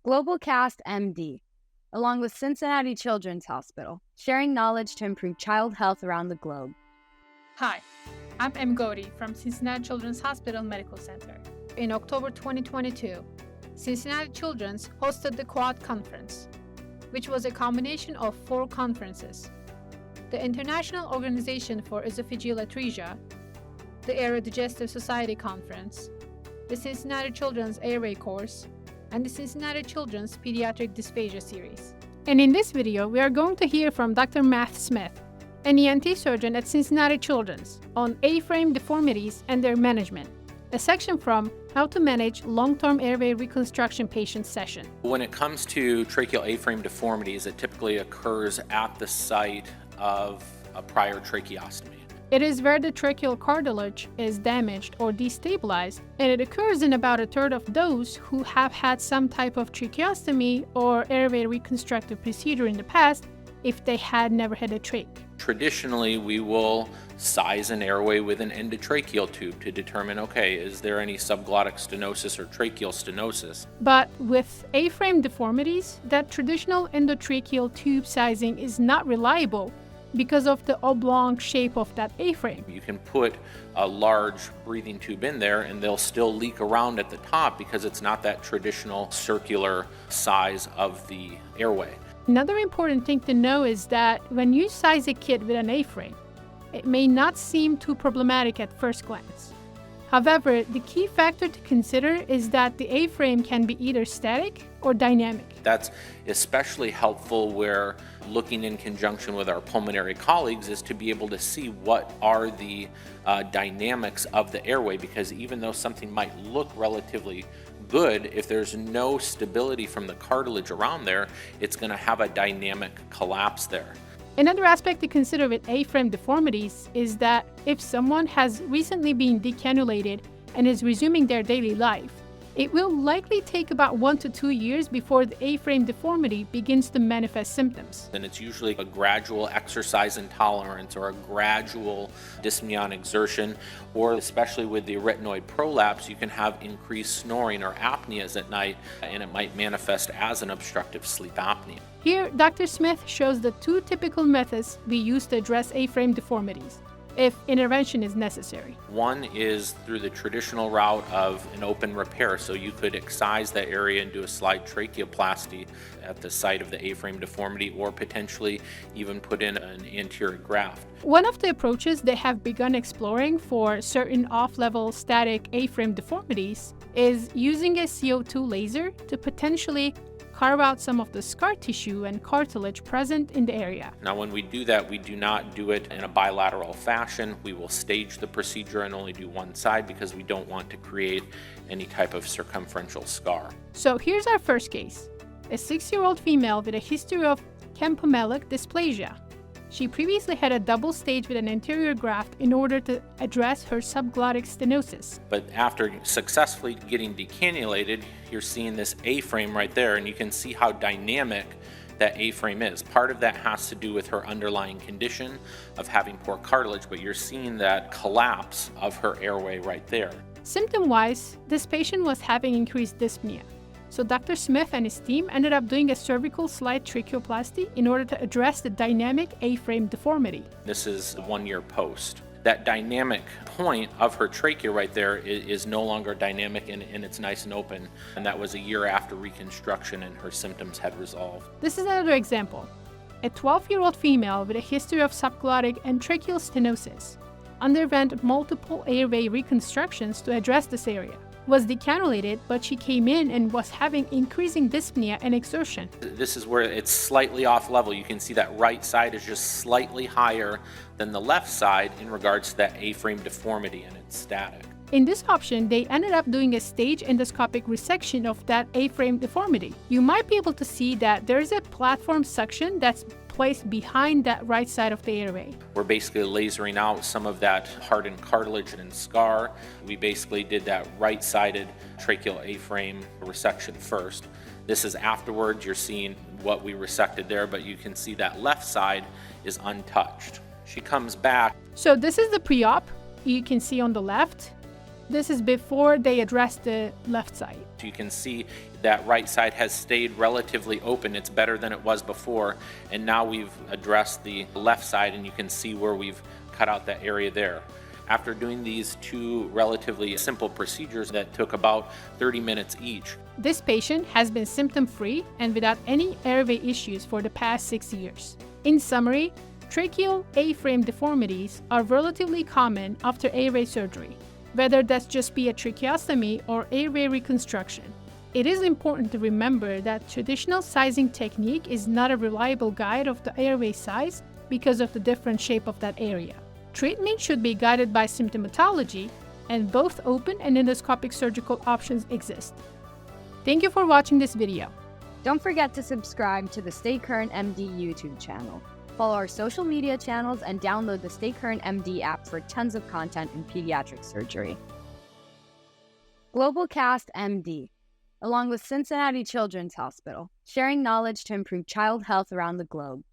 Globalcast MD, along with Cincinnati Children's Hospital, sharing knowledge to improve child health around the globe. Hi, I'm M. Godi from Cincinnati Children's Hospital Medical Center. In October 2022, Cincinnati Children's hosted the Quad Conference, which was a combination of 4 conferences: the International Organization for Esophageal Atresia, the Aerodigestive Society Conference, the Cincinnati Children's Airway course, and the Cincinnati Children's Pediatric Dysphagia series. And in this video, we are going to hear from Dr. Matt Smith, an ENT surgeon at Cincinnati Children's, on A-frame deformities and their management, a section from How to Manage Long-Term Airway Reconstruction Patient session. When it comes to tracheal A-frame deformities, it typically occurs at the site of a prior tracheostomy. It is where the tracheal cartilage is damaged or destabilized, and it occurs in about a third of those who have had some type of tracheostomy or airway reconstructive procedure in the past if they had never had a trach. Traditionally, we will size an airway with an endotracheal tube to determine, okay, is there any subglottic stenosis or tracheal stenosis? But with A-frame deformities, that traditional endotracheal tube sizing is not reliable because of the oblong shape of that A-frame. You can put a large breathing tube in there and they'll still leak around at the top because it's not that traditional circular size of the airway. Another important thing to know is that when you size a kit with an A-frame, it may not seem too problematic at first glance. However, the key factor to consider is that the A-frame can be either static or dynamic. That's especially helpful where looking in conjunction with our pulmonary colleagues is to be able to see what are the dynamics of the airway, because even though something might look relatively good, if there's no stability from the cartilage around there, it's going to have a dynamic collapse there. Another aspect to consider with A-frame deformities is that if someone has recently been decannulated and is resuming their daily life, it will likely take about 1 to 2 years before the A-frame deformity begins to manifest symptoms. And it's usually a gradual exercise intolerance or a gradual dyspnea on exertion, or especially with the arytenoid prolapse, you can have increased snoring or apneas at night, and it might manifest as an obstructive sleep apnea. Here, Dr. Smith shows the 2 typical methods we use to address A-frame deformities, if intervention is necessary. One is through the traditional route of an open repair, so you could excise that area and do a slide tracheoplasty at the site of the A-frame deformity, or potentially even put in an anterior graft. One of the approaches they have begun exploring for certain off-level static A-frame deformities is using a CO2 laser to potentially carve out some of the scar tissue and cartilage present in the area. Now, when we do that, we do not do it in a bilateral fashion. We will stage the procedure and only do one side because we don't want to create any type of circumferential scar. So here's our first case: a 6-year-old female with a history of campomelic dysplasia. She previously had a double stage with an anterior graft in order to address her subglottic stenosis. But after successfully getting decannulated, you're seeing this A-frame right there, and you can see how dynamic that A-frame is. Part of that has to do with her underlying condition of having poor cartilage, but you're seeing that collapse of her airway right there. Symptom-wise, this patient was having increased dyspnea. So Dr. Smith and his team ended up doing a cervical slide tracheoplasty in order to address the dynamic A-frame deformity. This is 1 year post. That dynamic point of her trachea right there is no longer dynamic, and it's nice and open. And that was a year after reconstruction and her symptoms had resolved. This is another example. A 12-year-old female with a history of subglottic and tracheal stenosis underwent multiple airway reconstructions to address this area. Was decannulated, but she came in and was having increasing dyspnea and exertion. This is where it's slightly off level. You can see that right side is just slightly higher than the left side in regards to that A-frame deformity, and it's static. In this option, they ended up doing a stage endoscopic resection of that A-frame deformity. You might be able to see that there's a platform suction that's placed behind that right side of the airway. We're basically lasering out some of that hardened cartilage and scar. We basically did that right-sided tracheal A-frame resection first. This is afterwards. You're seeing what we resected there, but you can see that left side is untouched. She comes back. So this is the pre-op. You can see on the left. This is before they address the left side. You can see that right side has stayed relatively open. It's better than it was before. And now we've addressed the left side, and you can see where we've cut out that area there. After doing these two relatively simple procedures that took about 30 minutes each. This patient has been symptom-free and without any airway issues for the past 6 years. In summary, tracheal A-frame deformities are relatively common after airway surgery, whether that's just be a tracheostomy or airway reconstruction. It is important to remember that traditional sizing technique is not a reliable guide of the airway size because of the different shape of that area. Treatment should be guided by symptomatology, and both open and endoscopic surgical options exist. Thank you for watching this video. Don't forget to subscribe to the Stay Current MD YouTube channel. Follow our social media channels and download the Stay Current MD app for tons of content in pediatric surgery. GlobalCast MD, along with Cincinnati Children's Hospital, sharing knowledge to improve child health around the globe.